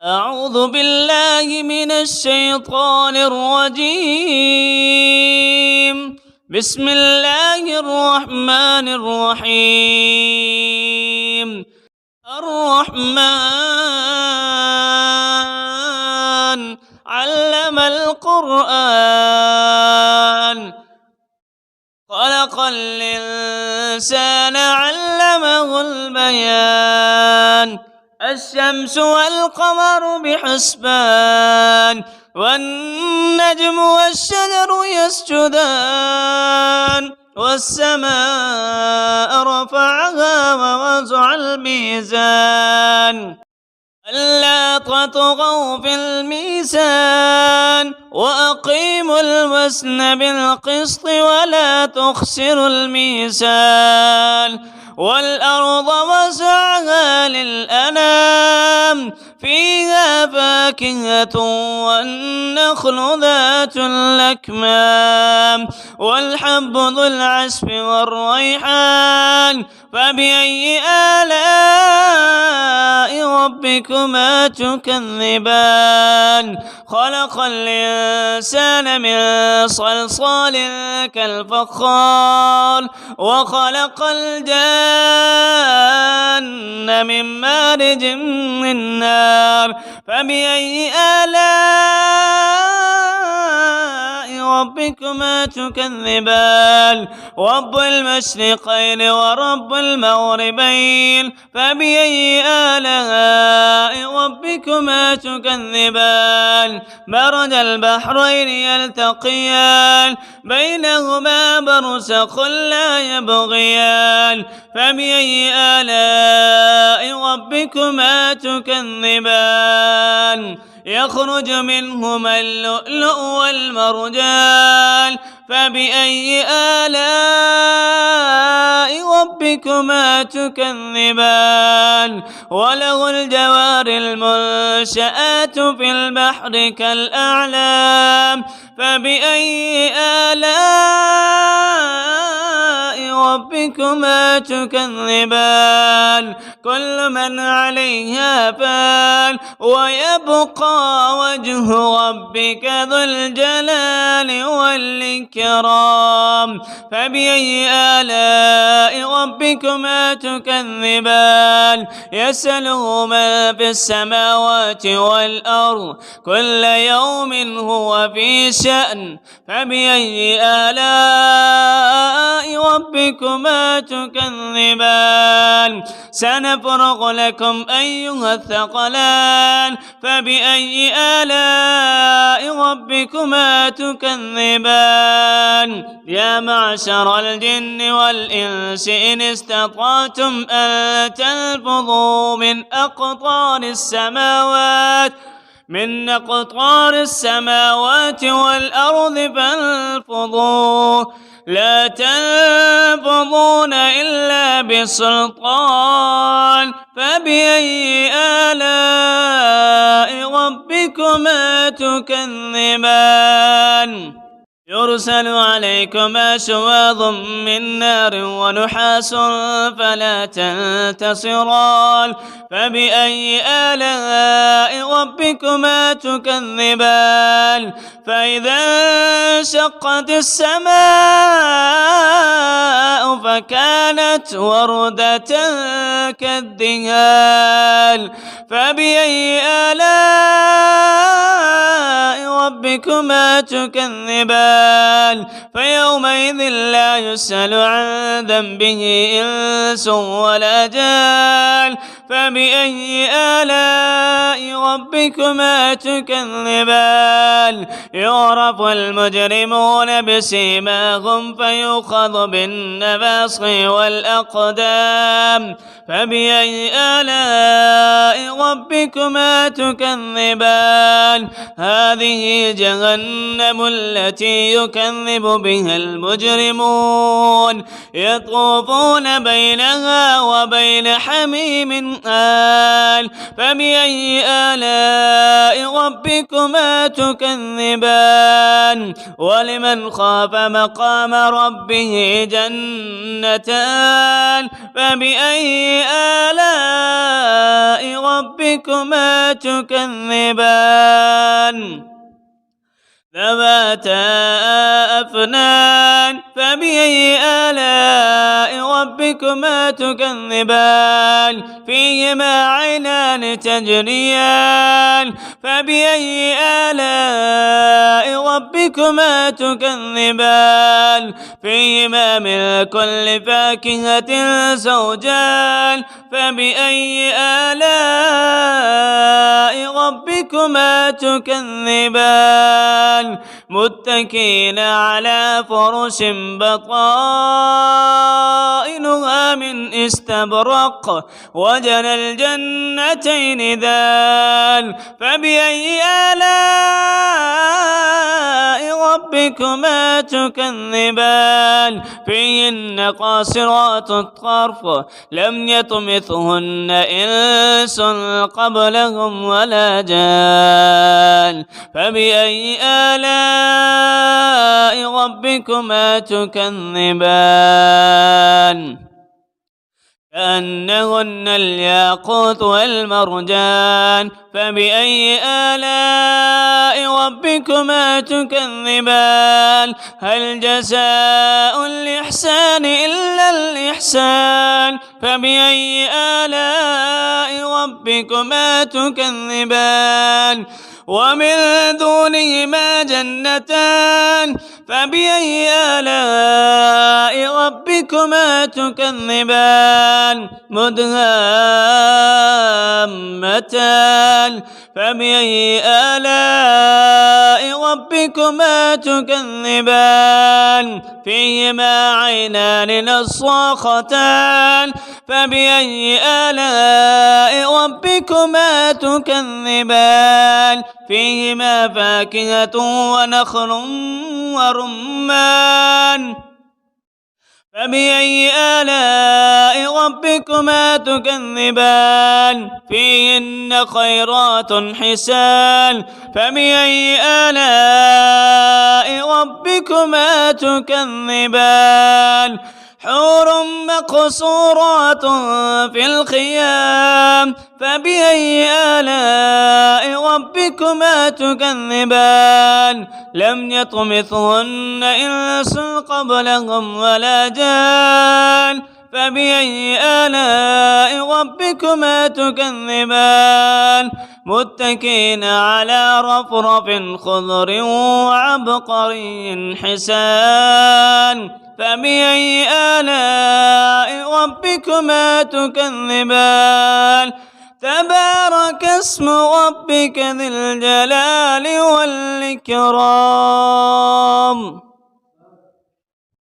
أعوذ بالله من الشيطان الرجيم. بسم الله الرحمن الرحيم. الرحمن علم القرآن، خلق الإنسان علمه البيان. الشمس والقمر بحسبان، والنجم والشجر يسجدان، والسماء رفعها ووضع الميزان ألا تطغوا في الميزان وأقيموا الوزن بالقسط ولا تخسروا الميزان. والأرض وسعها للأنام، فيها فاكهة والنخل ذات الأكمام، والحب ذو العصف والريحان. فبأي آلاء ربكما تكذبان؟ خلق الإنسان من صلصال كالفخار، وخلق الجان من مارج من نار. فبأي آلاء ربكما تكذبان؟ رب المشرقين ورب المغربين. فبأي آلاء ربكما تكذبان؟ مرج البحرين يلتقيان، بينهما برزخ لا يبغيان. فبأي آلاء ربكما تكذبان؟ يخرج منهما اللؤلؤ والمرجان. فبأي آلاء ربكما تكذبان؟ وله الجوار المنشآت في البحر كالأعلام. فبأي آلاء ربكما تكذبان؟ كل من عليها فان، ويبقى وجه ربك ذو الجلال والإكرام. فبأي آلاء ربكما تكذبان؟ يسأله من في السماوات والأرض، كل يوم هو في شأن. فبأي آلاء ربكما تكذبان؟ سنفرغ لكم أيها الثقلان. فبأي آلاء ربكما تكذبان؟ يا معشر الجن والإنس إن استطعتم أن تنفذوا من أقطار السماوات والأرض فانفضوا، لا تنفضون إلا بسلطان. فبأي آلاء ربكما تكذبان؟ يرسل عليكما شواظ من نار ونحاس فلا تنتصران. فبأي آلاء ربكما تكذبان؟ فإذا انشقت السماء فكانت وردة كالدهان. فبأي آلاء ربكما تكذبان؟ فيومئذ لا يسأل عن ذنبه إنس ولا جان. فبأي آلاء ربكما تكذبان؟ يعرف المجرمون بسيماهم فيؤخذ بالنواصي والأقدام. فبأي آلاء ربكما تكذبان؟ هذه جهنم التي يكذب بها المجرمون، يطوفون بينها وبين حميم آن. فبأي آلاء آلاء ربكما تكذبان ولمن خاف مقام ربه جنتان فبأي آلاء ربكما تكذبان ذواتا أفنان فبأي آلاء ربكما تكذبان فيهما عينان تجريان فبأي آلاء ربكما تكذبان فيهما من كل فاكهة زوجان فبأي آلاء ربكما تكذبان متكئين على فرش بطائنها من استبرق وجنى الجنتين دان فبأي آلاء ربكما تكذبان فيهن قاصرات الطرف لم يطمثهن إنس قبلهم ولا جان فبأي آلاء ربكما تكذبان كأنهن الياقوت والمرجان فبأي آلاء ربكما تكذبان هل جزاء الإحسان إلا الإحسان فبأي آلاء ربكما تكذبان ومن دونهما جنتان فبأي آلاء ربكما تكذبان مدهامتان فبأي آلاء ربكما تكذبان فيهما عينان نضاختان فبأي آلاء ربكما تكذبان فيهما فاكهة ونخل ورمان فبأي آلاء ربكما تكذبان فيهن خيرات حسان فبأي آلاء ربكما تكذبان حور مقصورات في الخيام فبأي آلاء ربكما تكذبان لم يطمثهن إنس قبلهم ولا جان فبأي آلاء ربكما تكذبان متكئين على رفرف خضر وعبقري حسان فبأي آلاء ربكما تكذبان تبارك اسم ربك ذي الجلال والإكرام.